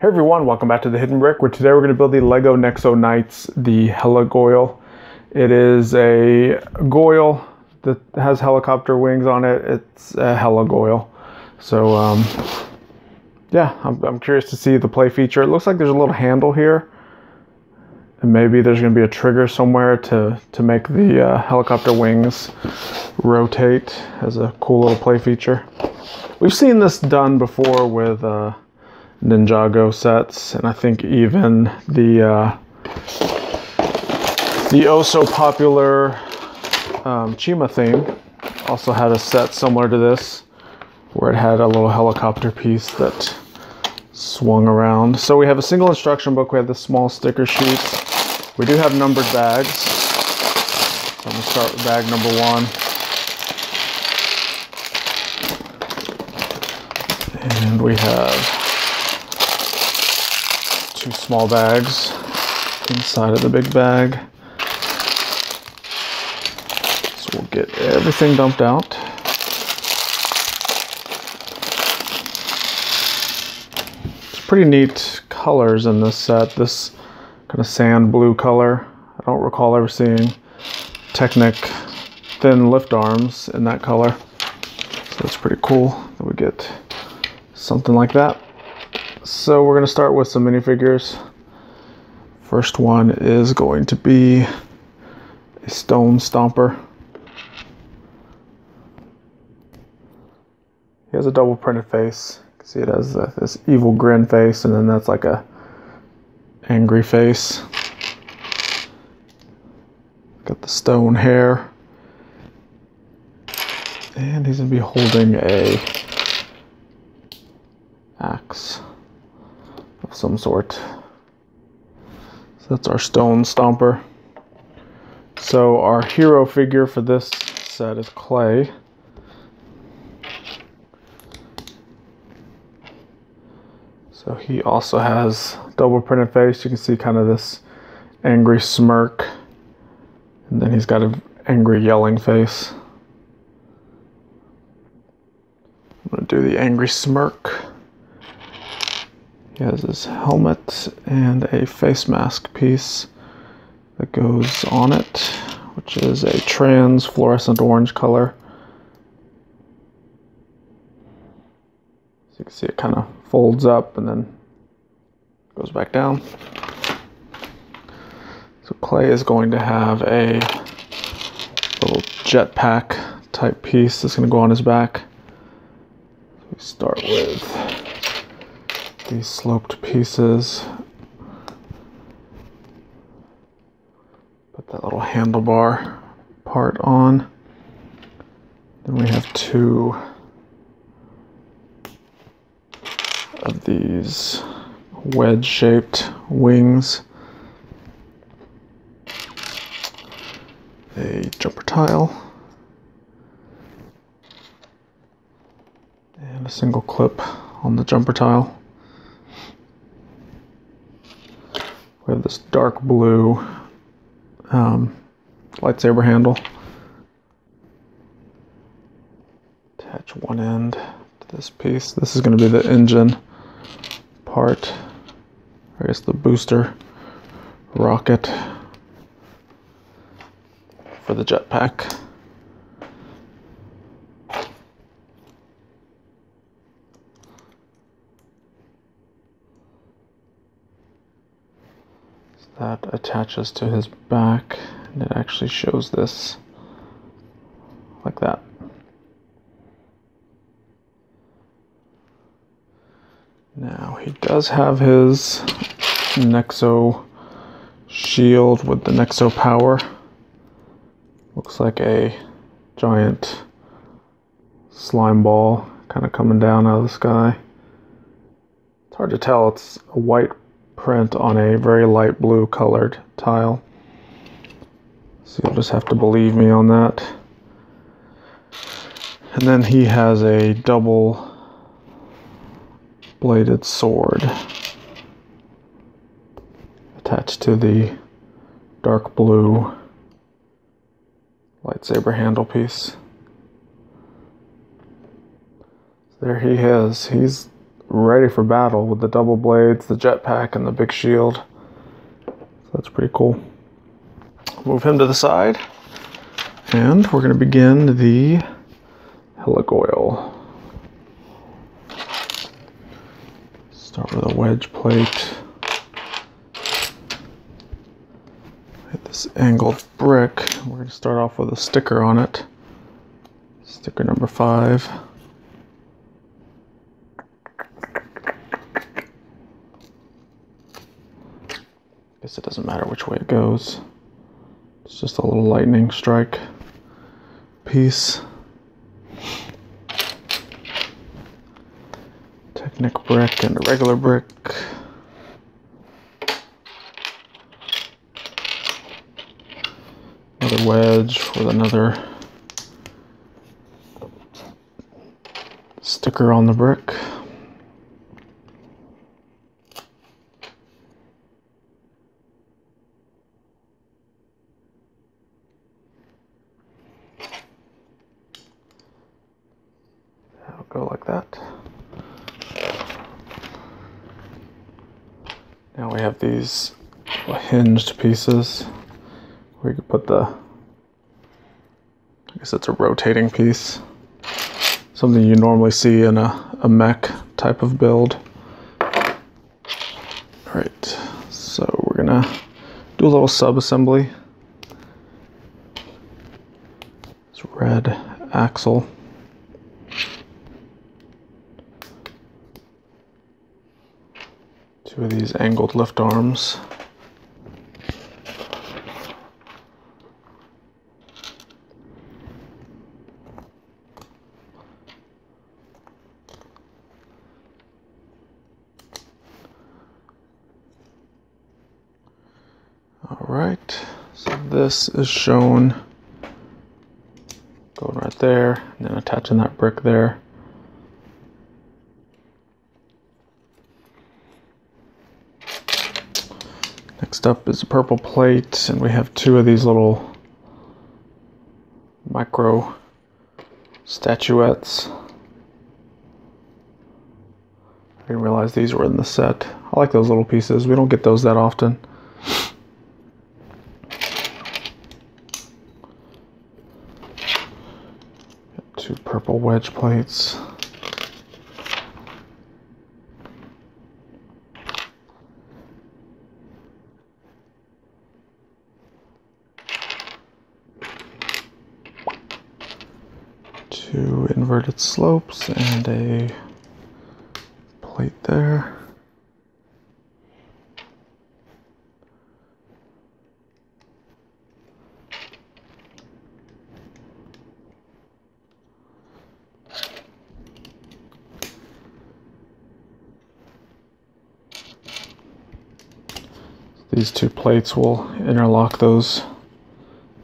Hey everyone, welcome back to the Hidden Brick, where today we're going to build the Lego Nexo Knights, the Heligoyle. It is a goyle that has helicopter wings on it. It's a Heligoyle. So, yeah, I'm curious to see the play feature. It looks like there's a little handle here. And maybe there's going to be a trigger somewhere to make the helicopter wings rotate as a cool little play feature. We've seen this done before with Ninjago sets, and I think even the oh so popular Chima theme also had a set similar to this, where it had a little helicopter piece that swung around. So we have a single instruction book, we have the small sticker sheets, we do have numbered bags. So I'm going to start with bag number 1. And we have 2 small bags inside of the big bag. So we'll get everything dumped out. It's pretty neat colors in this set. This kind of sand blue color. I don't recall ever seeing Technic thin lift arms in that color. So it's pretty cool that we get something like that. So we're going to start with some minifigures. First one is going to be a stone stomper. He has a double printed face. You can see it has this evil grin face, and then that's like a angry face. Got the stone hair. And he's going to be holding a axe of some sort. So that's our stone stomper. So our hero figure for this set is Clay. So he also has double printed face. You can see kind of this angry smirk, and then he's got an angry yelling face. I'm going to do the angry smirk. He has his helmet and a face mask piece that goes on it, which is a trans fluorescent orange color. So you can see it kind of folds up and then goes back down. So Clay is going to have a little jetpack type piece that's going to go on his back. We start with these sloped pieces. Put that little handlebar part on. Then we have 2 of these wedge-shaped wings. A jumper tile. And a single clip on the jumper tile. We have this dark blue lightsaber handle. Attach one end to this piece. This is going to be the engine part. I guess the booster rocket for the jetpack. That attaches to his back, and it actually shows this like that. Now he does have his Nexo shield with the Nexo power. Looks like a giant slime ball kind of coming down out of the sky. It's hard to tell, it's a white print on a very light blue colored tile. So you'll just have to believe me on that. And then he has a double bladed sword attached to the dark blue lightsaber handle piece. There he is. He's ready for battle with the double blades, the jetpack, and the big shield. So that's pretty cool. Move him to the side, and we're going to begin the Heligoyle. Start with a wedge plate. Hit this angled brick. We're going to start off with a sticker on it. Sticker number 5. Guess it doesn't matter which way it goes. It's just a little lightning strike piece. Technic brick and a regular brick. Another wedge with another sticker on the brick. That'll go like that. Now we have these hinged pieces where you can put the, I guess it's a rotating piece. Something you normally see in a mech type of build. Alright, so we're gonna do a little sub-assembly. This red axle. Two of these angled lift arms. Alright, so this is shown going right there, and then attaching that brick there. Next up is a purple plate, and we have 2 of these little micro statuettes. I didn't realize these were in the set. I like those little pieces. We don't get those that often. Got 2 purple wedge plates. Two inverted slopes and a plate there. These 2 plates will interlock those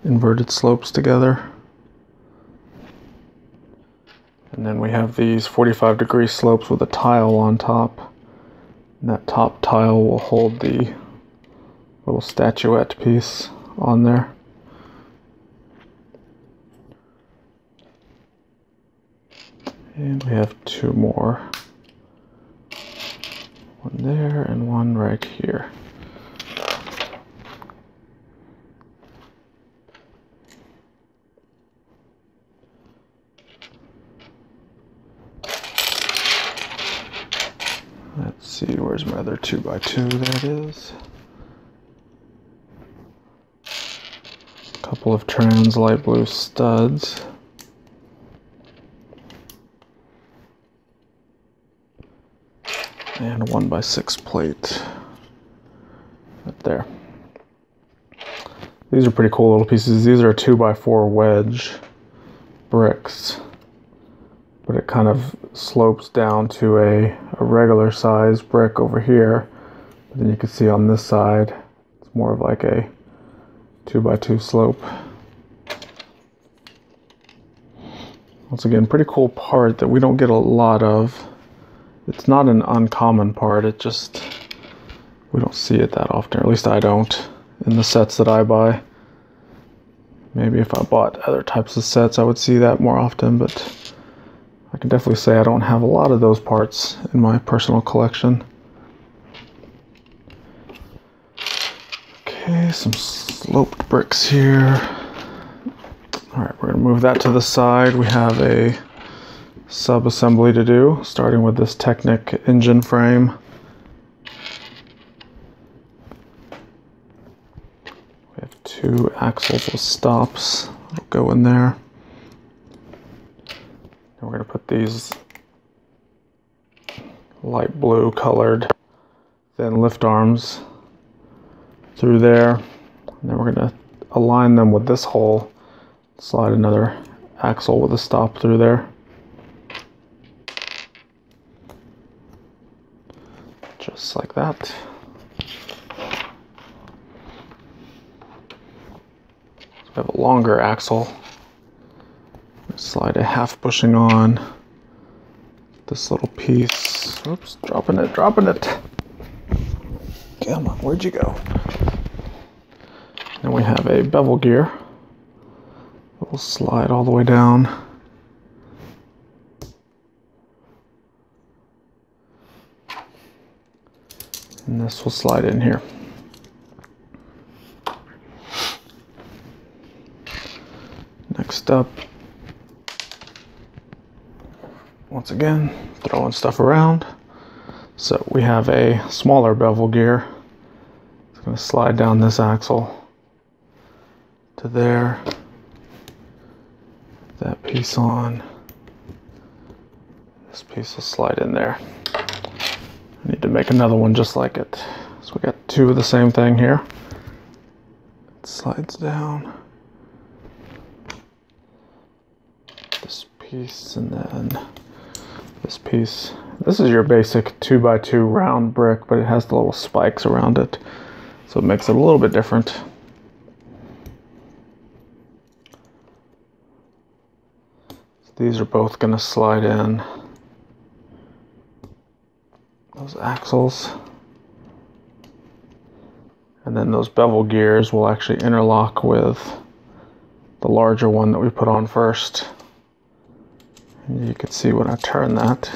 inverted slopes together. And then we have these 45-degree slopes with a tile on top. And that top tile will hold the little statuette piece on there. And we have 2 more. One there and one right here. Let's see, where's my other 2x2? There it is. A couple of trans light blue studs. And a 1x6 plate. Right there. These are pretty cool little pieces. These are 2x4 wedge bricks. But it kind of slopes down to a regular size brick over here. But then you can see on this side, it's more of like a 2x2 slope. Once again, pretty cool part that we don't get a lot of. It's not an uncommon part, it just, we don't see it that often, or at least I don't, in the sets that I buy. Maybe if I bought other types of sets, I would see that more often, but I can definitely say I don't have a lot of those parts in my personal collection. Okay, some sloped bricks here. All right, we're gonna move that to the side. We have a sub-assembly to do, starting with this Technic engine frame. We have 2 axles with stops that'll go in there. And we're gonna put these light blue colored thin lift arms through there. And then we're gonna align them with this hole, slide another axle with a stop through there. Just like that. So we have a longer axle. Slide a half bushing on this little piece. Oops, dropping it. Come on, where'd you go? Then we have a bevel gear. It will slide all the way down. And this will slide in here. Next up, once again, throwing stuff around. So we have a smaller bevel gear. It's going to slide down this axle to there. That piece on. This piece will slide in there. I need to make another one just like it. So we got 2 of the same thing here. It slides down. This piece and then this piece. This is your basic 2x2 round brick, but it has the little spikes around it, so it makes it a little bit different. So these are both going to slide in those axles, and then those bevel gears will actually interlock with the larger one that we put on first. And you can see when I turn that,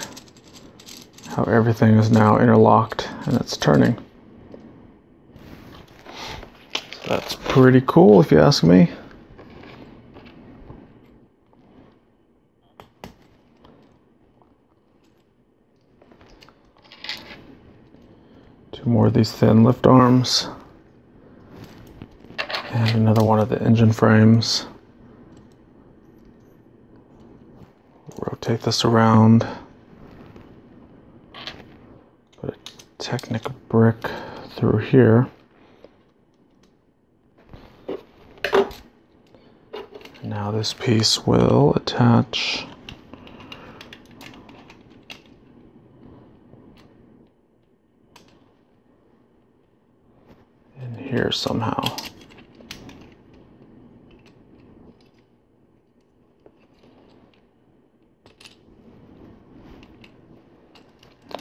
how everything is now interlocked and it's turning. So that's pretty cool if you ask me. Two more of these thin lift arms. And another one of the engine frames. Rotate this around. Put a Technic brick through here. Now this piece will attach in here somehow.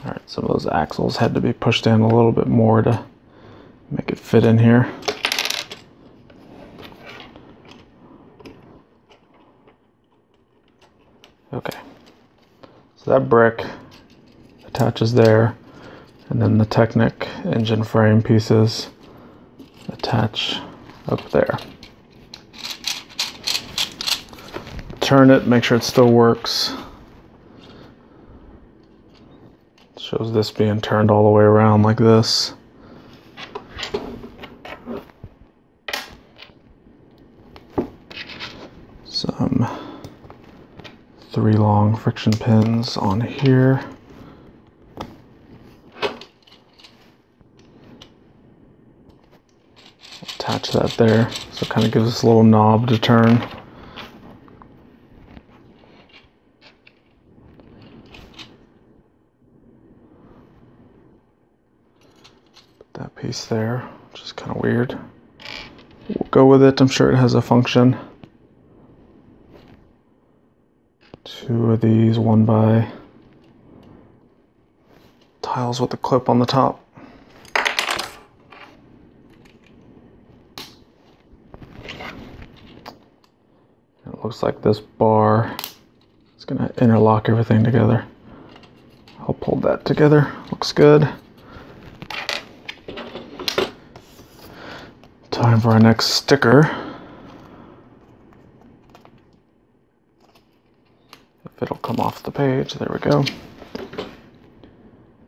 Alright, some of those axles had to be pushed in a little bit more to make it fit in here. Okay, so that brick attaches there, and then the Technic engine frame pieces attach up there. Turn it, make sure it still works. Shows this being turned all the way around like this. Some 3 long friction pins on here. Attach that there, so it kind of gives us a little knob to turn. That piece there, which is kind of weird. We'll go with it. I'm sure it has a function. 2 of these 1x tiles with a clip on the top. And it looks like this bar is It's gonna interlock everything together. I'll pull that together, looks good. Time for our next sticker. If it'll come off the page, there we go.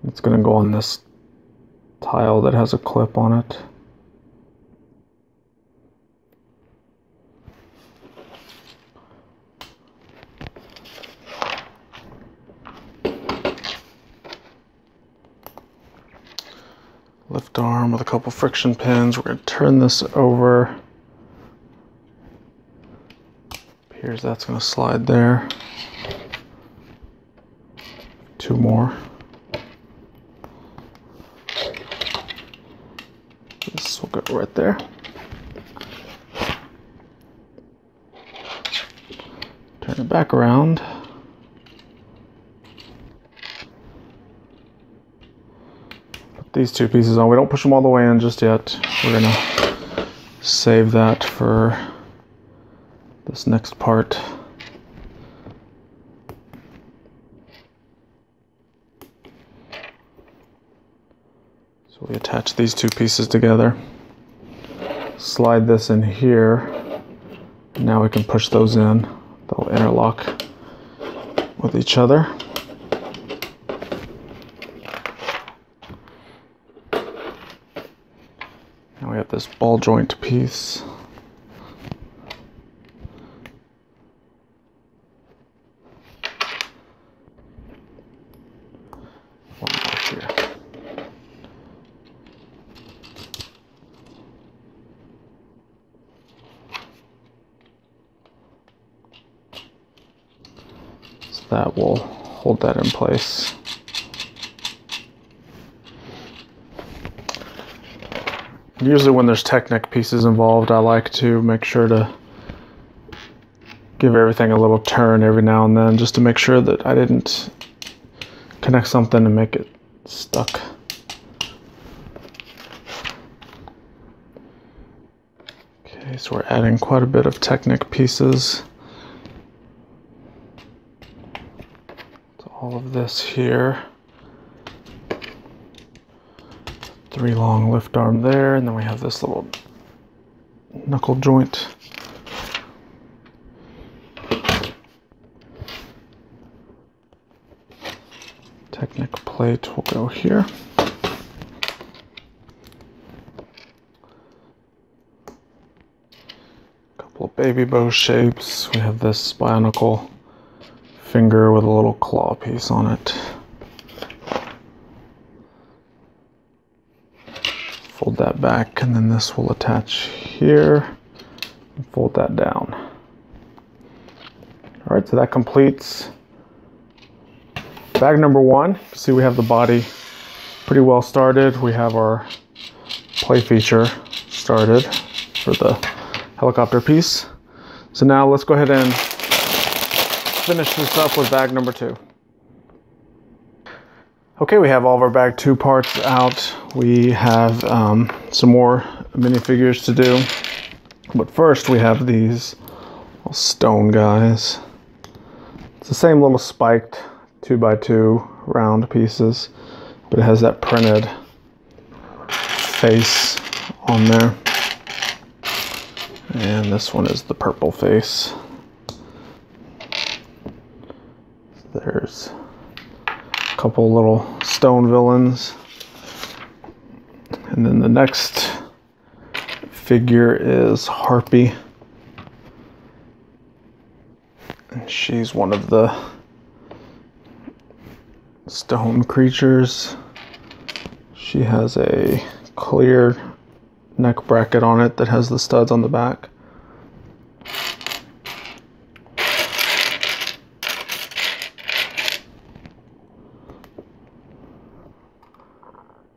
It's gonna go on this tile that has a clip on it. Lift arm with a couple friction pins. We're going to turn this over. Here's that's going to slide there. Two more. This will go right there. Turn it back around. These two pieces on. We don't push them all the way in just yet. We're gonna save that for this next part. So we attach these two pieces together. Slide this in here. Now we can push those in. They'll interlock with each other. Now we have this ball joint piece. One more here. So that will hold that in place. Usually when there's Technic pieces involved, I like to make sure to give everything a little turn every now and then, just to make sure that I didn't connect something and make it stuck. Okay, so we're adding quite a bit of Technic pieces to all of this here. 3 long lift arm there, and then we have this little knuckle joint. Technic plate will go here. Couple of baby bow shapes. We have this bionicle finger with a little claw piece on it. Fold that back, and then this will attach here, and fold that down. All right, so that completes bag number 1. See, we have the body pretty well started. We have our play feature started for the helicopter piece. So now let's go ahead and finish this up with bag number 2. Okay, we have all of our bag 2 parts out. We have some more minifigures to do. But first we have these little stone guys. It's the same little spiked 2x2 round pieces, but it has that printed face on there. And this one is the purple face. There's a couple little stone villains. And then the next figure is Harpy. And she's one of the stone creatures. She has a clear neck bracket on it that has the studs on the back.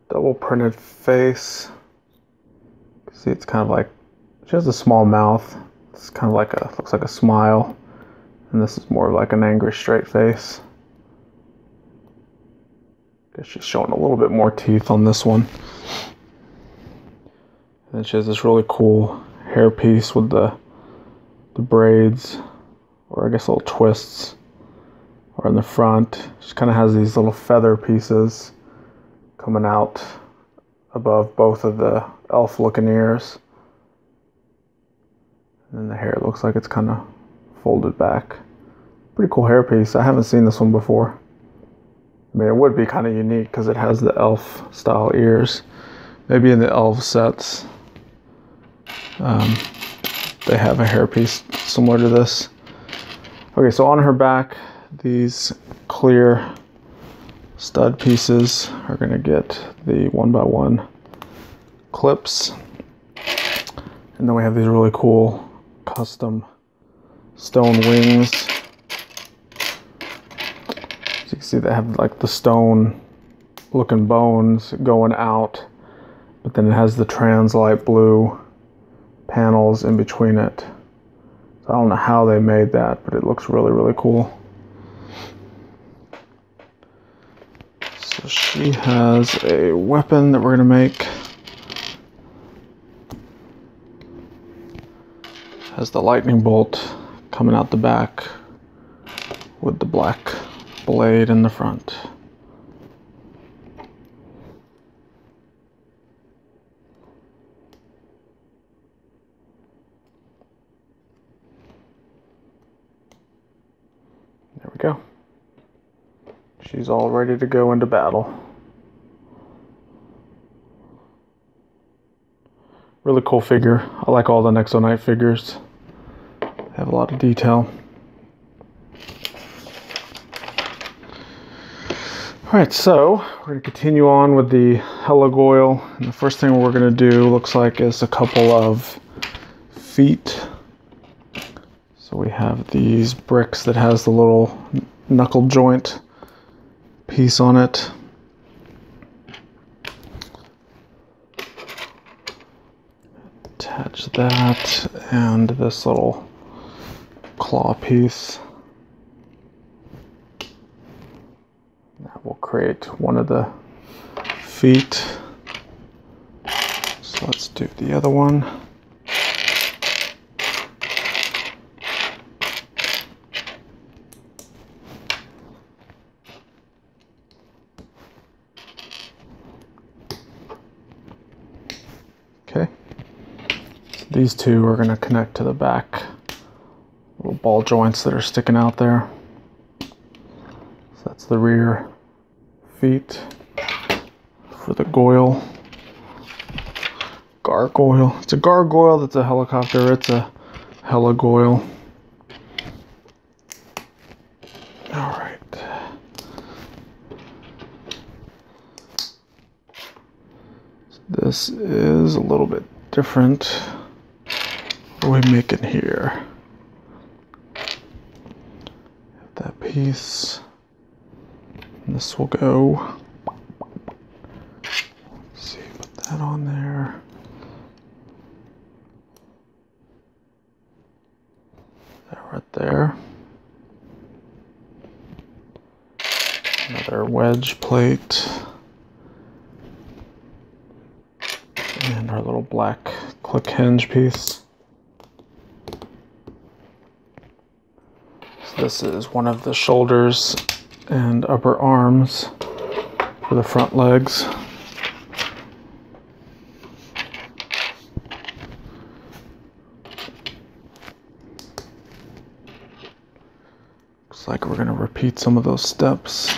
Double printed face. See, it's kind of like, she has a small mouth. It's kind of like a, looks like a smile. And this is more of like an angry straight face. Guess she's showing a little bit more teeth on this one. And then she has this really cool hair piece with the braids, or I guess little twists or in the front. Just kind of has these little feather pieces coming out above both of the elf looking ears. And then the hair looks like it's kind of folded back. Pretty cool hair piece. I haven't seen this one before. I mean, it would be kind of unique because it has the elf style ears. Maybe in the elf sets, they have a hairpiece similar to this. Okay, so on her back, these clear stud pieces are going to get the 1x1 clips. And then we have these really cool custom stone wings. So you can see they have like the stone looking bones going out, but then it has the trans light blue panels in between it. So I don't know how they made that, but it looks really, really cool. So she has a weapon that we're gonna make. Has the lightning bolt coming out the back with the black blade in the front. There we go. She's all ready to go into battle. Really cool figure. I like all the Nexo Knight figures. They have a lot of detail. Alright, so we're going to continue on with the Heligoyle. And the first thing we're going to do looks like is a couple of feet. So we have these bricks that has the little knuckle joint piece on it. Attach that and this little claw piece. That will create one of the feet. So let's do the other one. Okay. So these two are going to connect to the back. Little ball joints that are sticking out there. So that's the rear feet for the goyle. Gargoyle. It's a gargoyle that's a helicopter. It's a heligoyle. Alright. So this is a little bit different. What are we making here? That piece. And this will go. Let's see, put that on there. That right there. Another wedge plate. And our little black click hinge piece. So this is one of the shoulders and upper arms for the front legs. Looks like we're going to repeat some of those steps.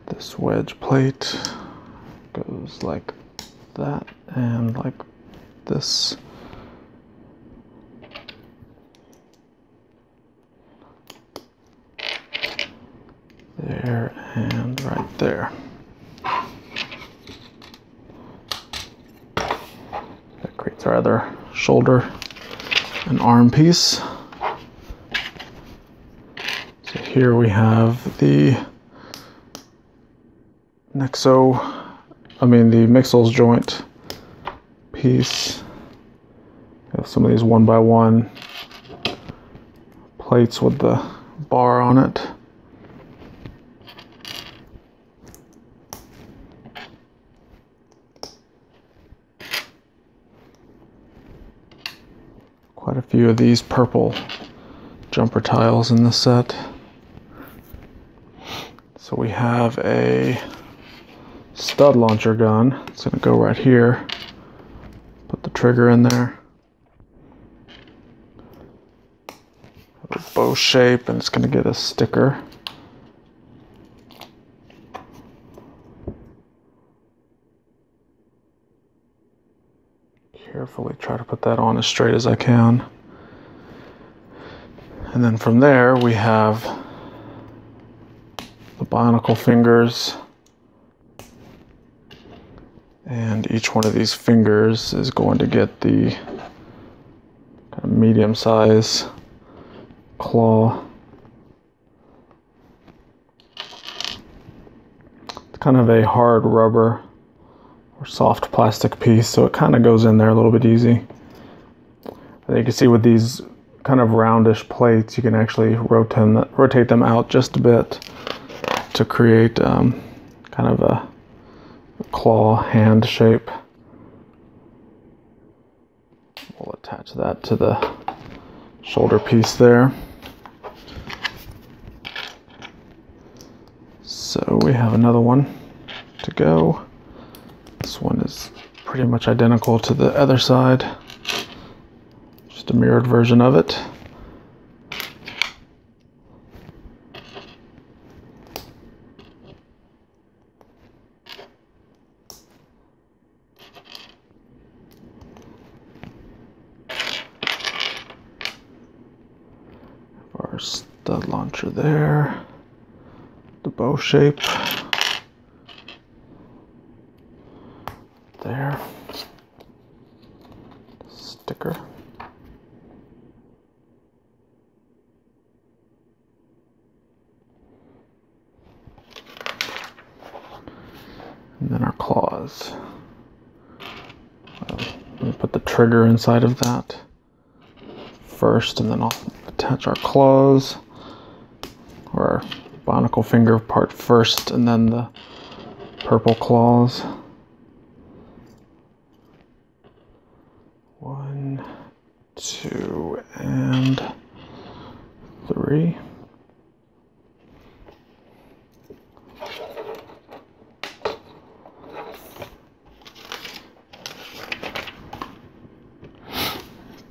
This wedge plate goes like that and like this. There and right there. That creates our other shoulder and arm piece. So here we have the the Mixels joint piece. Got some of these 1x1 plates with the bar on it. quite a few of these purple jumper tiles in the set. So we have a stud launcher gun. It's going to go right here. Put the trigger in there. Have a bow shape, and it's going to get a sticker. Carefully try to put that on as straight as I can. And then from there we have the bionicle fingers. And each one of these fingers is going to get the kind of medium size claw. It's kind of a hard rubber or soft plastic piece, so it kind of goes in there a little bit easy. And you can see with these kind of roundish plates, you can actually rotate them out just a bit to create kind of a claw hand shape. We'll attach that to the shoulder piece there. So we have another one to go. This one is pretty much identical to the other side, just a mirrored version of it. Our stud launcher there, the bow shape. There, sticker. And then our claws. Let me put the trigger inside of that first, and then I'll attach our claws, or our bionicle finger part first, and then the purple claws. 1, 2, and 3.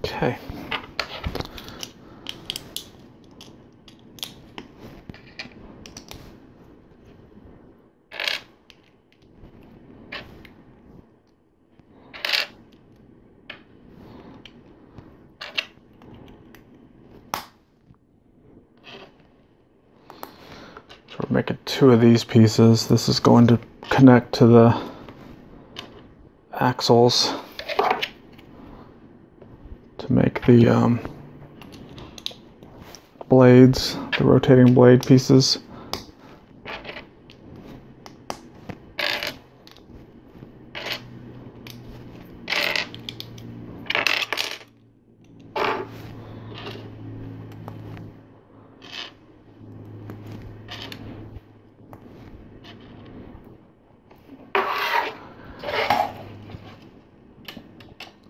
Okay. So we're making 2 of these pieces. This is going to connect to the axles to make the blades, the rotating blade pieces.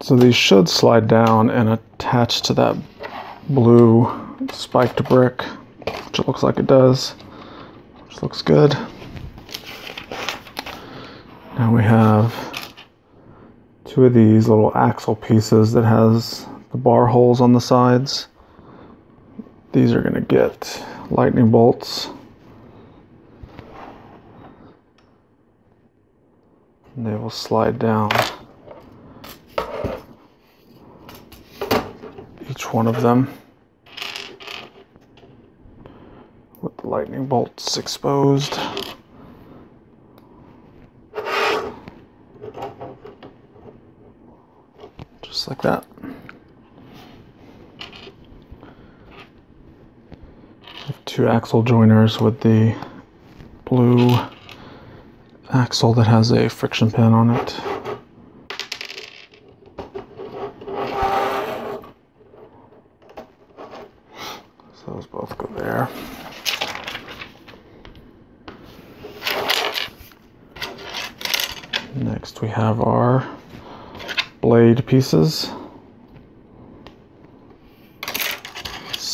So these should slide down and attach to that blue spiked brick, which it looks like it does, which looks good. Now we have 2 of these little axle pieces that has the bar holes on the sides. These are going to get lightning bolts. And they will slide down. Each one of them with the lightning bolts exposed. Just like that. 2 axle joiners with the blue axle that has a friction pin on it. So those both go there. Next we have our blade pieces.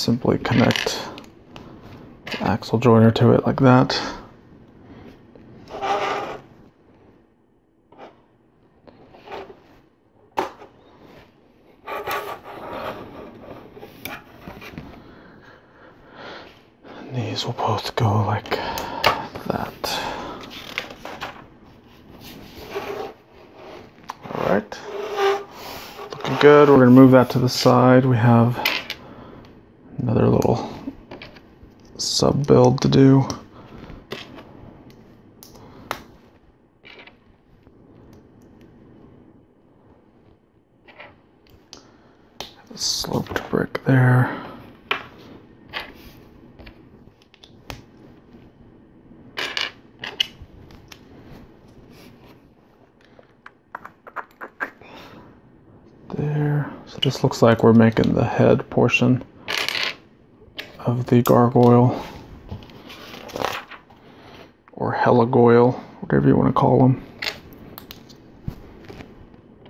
simply connect the axle joiner to it like that. And these will both go like that. All right, looking good. We're gonna move that to the side. We have another little sub build to do. A sloped brick there. There. So this looks like we're making the head portion of the gargoyle, or heligoyle, whatever you want to call them.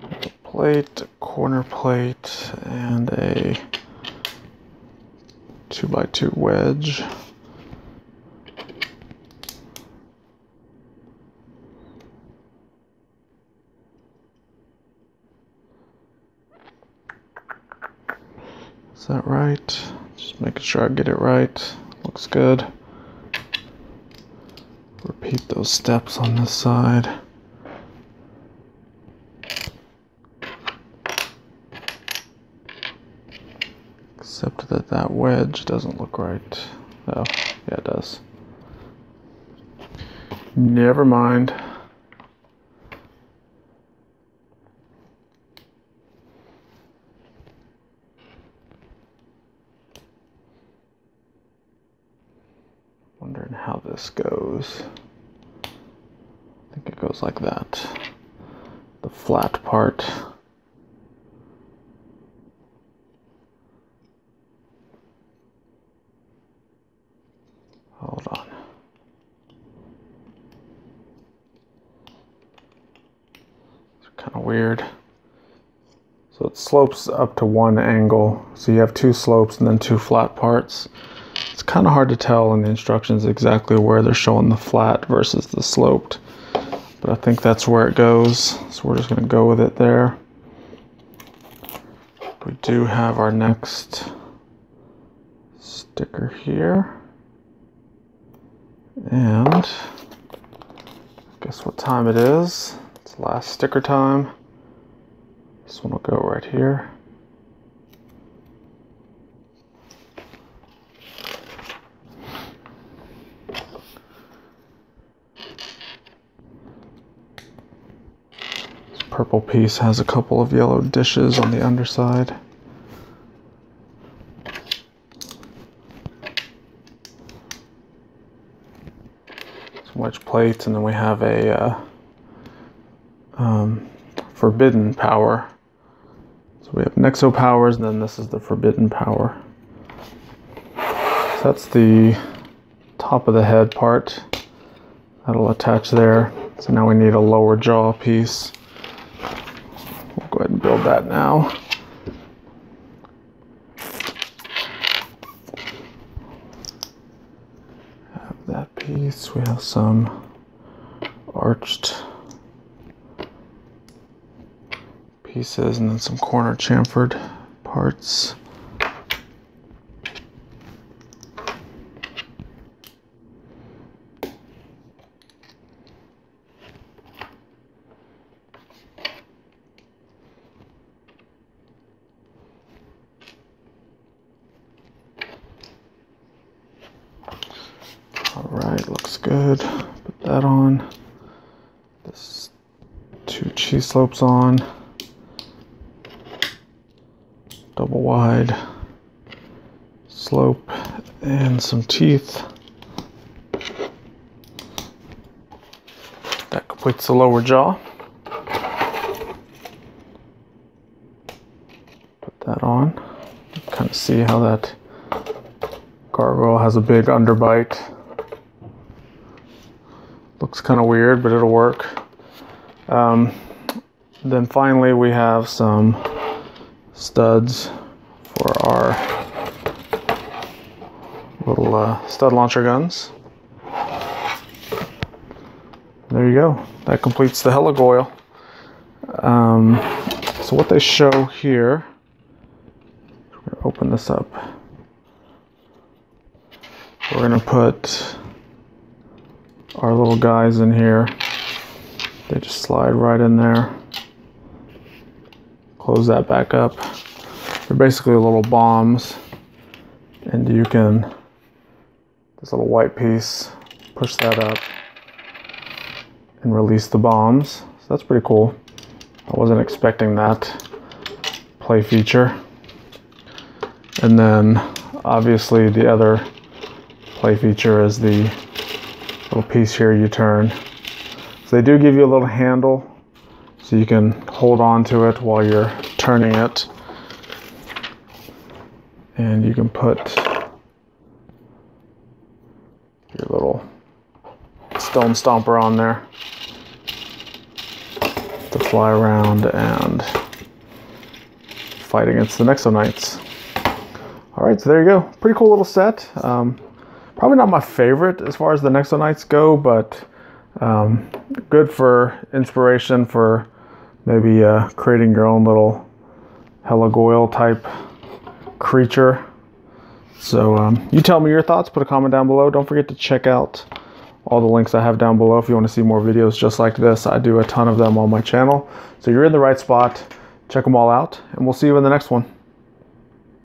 A plate, a corner plate, and a 2x2 wedge. Is that right? Just making sure I get it right. Looks good. Repeat those steps on this side. Except that that wedge doesn't look right. Oh, yeah, it does. Never mind. Wondering how this goes. I think it goes like that. The flat part. Hold on. It's kind of weird. So it slopes up to one angle. So you have two slopes and then two flat parts. It's kind of hard to tell in the instructions exactly where they're showing the flat versus the sloped, but I think that's where it goes, so we're just going to go with it there. We do have our next sticker here, and guess what time it is? It's last sticker time. This one will go right here. Purple piece has a couple of yellow dishes on the underside. Some wedge plates, and then we have a forbidden power. So we have Nexo powers, and then this is the forbidden power. So that's the top of the head part. That'll attach there. So now we need a lower jaw piece. Go ahead and build that now. Have that piece. We have some arched pieces and then some corner chamfered parts. Alright, looks good. Put that on. This two cheese slopes on. Double wide slope and some teeth. That completes the lower jaw. Put that on. Kind of see how that gargoyle has a big underbite. Looks kind of weird, but it'll work. Then finally we have some studs for our little stud launcher guns. There you go. That completes the Heligoyle. So what they show here, we're going to open this up. We're going to put our little guys in here. They just slide right in there. Close that back up. They're basically little bombs. And you can, this little white piece, push that up and release the bombs. So that's pretty cool. I wasn't expecting that play feature. And then obviously the other play feature is the little piece here you turn. So they do give you a little handle so you can hold on to it while you're turning it. And you can put your little stone stomper on there to fly around and fight against the Nexo Knights. All right, so there you go. Pretty cool little set. Probably not my favorite as far as the Nexo Knights go, but good for inspiration for maybe creating your own little Heligoyle type creature. So you tell me your thoughts, put a comment down below. Don't forget to check out all the links I have down below if you want to see more videos just like this. I do a ton of them on my channel. So you're in the right spot. Check them all out, and we'll see you in the next one.